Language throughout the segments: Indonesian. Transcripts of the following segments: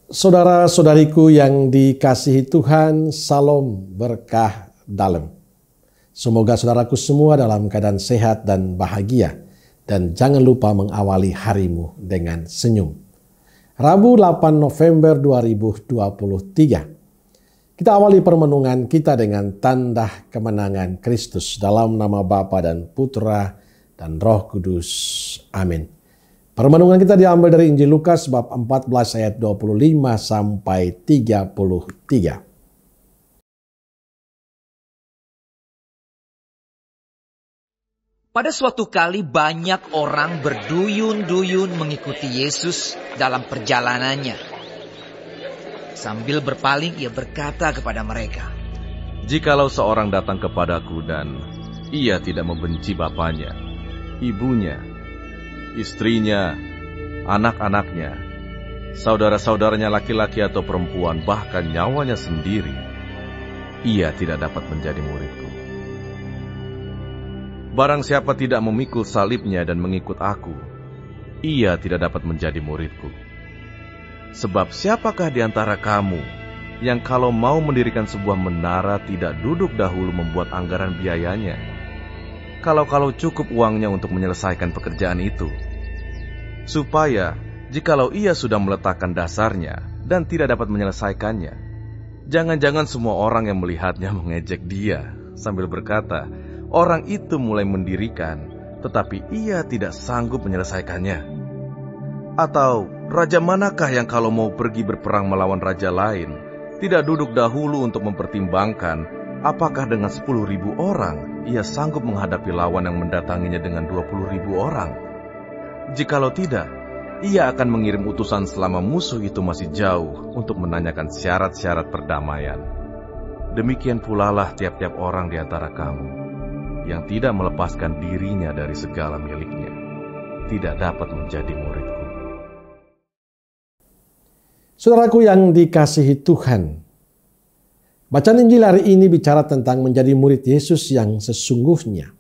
Saudara-saudariku yang dikasihi Tuhan, salam berkah dalam. Semoga saudaraku semua dalam keadaan sehat dan bahagia. Dan jangan lupa mengawali harimu dengan senyum. Rabu 8 November 2023. Kita awali permenungan kita dengan tanda kemenangan Kristus dalam nama Bapa dan Putra dan Roh Kudus. Amin. Permenungan kita diambil dari Injil Lukas bab 14 ayat 25 sampai 33. Pada suatu kali banyak orang berduyun-duyun mengikuti Yesus dalam perjalanannya. Sambil berpaling ia berkata kepada mereka, "Jikalau seorang datang kepadaku dan ia tidak membenci bapanya, ibunya, istrinya, anak-anaknya, saudara-saudaranya laki-laki atau perempuan, bahkan nyawanya sendiri, ia tidak dapat menjadi muridku. Barang siapa tidak memikul salibnya dan mengikut aku, ia tidak dapat menjadi muridku. Sebab siapakah di antara kamu yang kalau mau mendirikan sebuah menara tidak duduk dahulu membuat anggaran biayanya? Kalau cukup uangnya untuk menyelesaikan pekerjaan itu, supaya jikalau ia sudah meletakkan dasarnya dan tidak dapat menyelesaikannya, jangan-jangan semua orang yang melihatnya mengejek dia sambil berkata, orang itu mulai mendirikan, tetapi ia tidak sanggup menyelesaikannya. Atau raja manakah yang kalau mau pergi berperang melawan raja lain, tidak duduk dahulu untuk mempertimbangkan apakah dengan 10.000 orang ia sanggup menghadapi lawan yang mendatanginya dengan 20.000 orang? Jikalau tidak, ia akan mengirim utusan selama musuh itu masih jauh untuk menanyakan syarat-syarat perdamaian. Demikian pula lah tiap-tiap orang di antara kamu yang tidak melepaskan dirinya dari segala miliknya, tidak dapat menjadi muridku." Saudaraku yang dikasihi Tuhan, bacaan Injil hari ini bicara tentang menjadi murid Yesus yang sesungguhnya.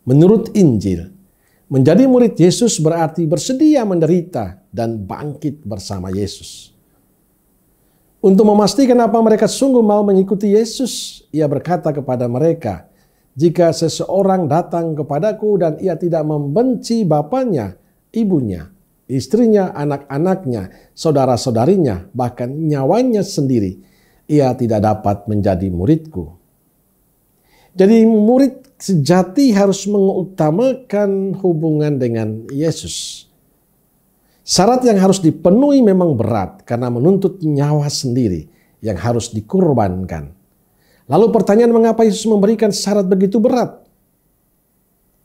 Menurut Injil, menjadi murid Yesus berarti bersedia menderita dan bangkit bersama Yesus. Untuk memastikan apa mereka sungguh mau mengikuti Yesus, ia berkata kepada mereka, "Jika seseorang datang kepadaku dan ia tidak membenci bapanya, ibunya, istrinya, anak-anaknya, saudara-saudarinya, bahkan nyawanya sendiri, ia tidak dapat menjadi muridku." Jadi murid sejati harus mengutamakan hubungan dengan Yesus. Syarat yang harus dipenuhi memang berat karena menuntut nyawa sendiri yang harus dikorbankan. Lalu pertanyaan, mengapa Yesus memberikan syarat begitu berat?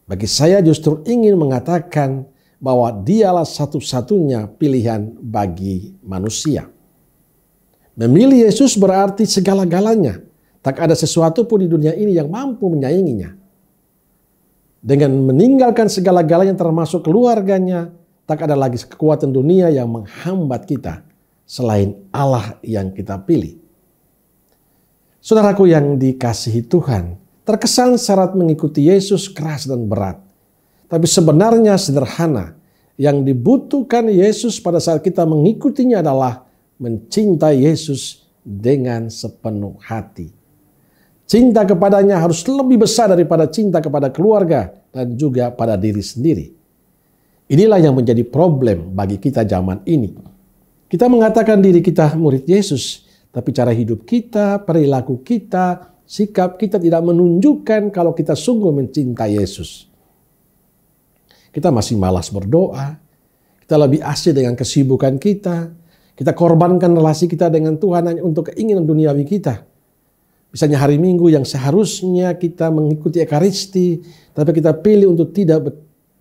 Bagi saya justru ingin mengatakan bahwa dialah satu-satunya pilihan bagi manusia. Memilih Yesus berarti segala-galanya. Tak ada sesuatu pun di dunia ini yang mampu menyainginya. Dengan meninggalkan segala-galanya termasuk keluarganya, tak ada lagi kekuatan dunia yang menghambat kita selain Allah yang kita pilih. Saudaraku yang dikasihi Tuhan, terkesan syarat mengikuti Yesus keras dan berat. Tapi sebenarnya sederhana. Yang dibutuhkan Yesus pada saat kita mengikutinya adalah mencintai Yesus dengan sepenuh hati. Cinta kepadanya harus lebih besar daripada cinta kepada keluarga dan juga pada diri sendiri. Inilah yang menjadi problem bagi kita zaman ini. Kita mengatakan diri kita murid Yesus, tapi cara hidup kita, perilaku kita, sikap kita tidak menunjukkan kalau kita sungguh mencintai Yesus. Kita masih malas berdoa, kita lebih asik dengan kesibukan kita korbankan relasi kita dengan Tuhan hanya untuk keinginan duniawi kita. Misalnya hari Minggu yang seharusnya kita mengikuti Ekaristi, tapi kita pilih untuk tidak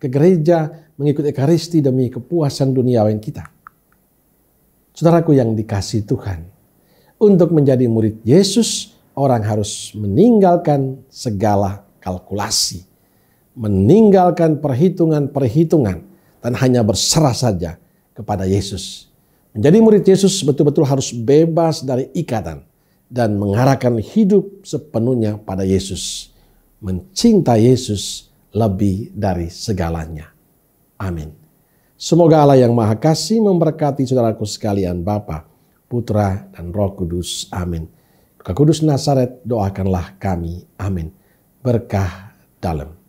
ke gereja mengikuti Ekaristi demi kepuasan duniawi kita. Saudaraku yang dikasihi Tuhan, untuk menjadi murid Yesus, orang harus meninggalkan segala kalkulasi, meninggalkan perhitungan-perhitungan, dan hanya berserah saja kepada Yesus. Menjadi murid Yesus betul-betul harus bebas dari ikatan dan mengarahkan hidup sepenuhnya pada Yesus. Mencintai Yesus lebih dari segalanya. Amin. Semoga Allah yang Maha Kasih memberkati saudaraku sekalian, Bapa, Putra, dan Roh Kudus. Amin. Duka Kudus Nazaret, doakanlah kami. Amin. Berkah dalam.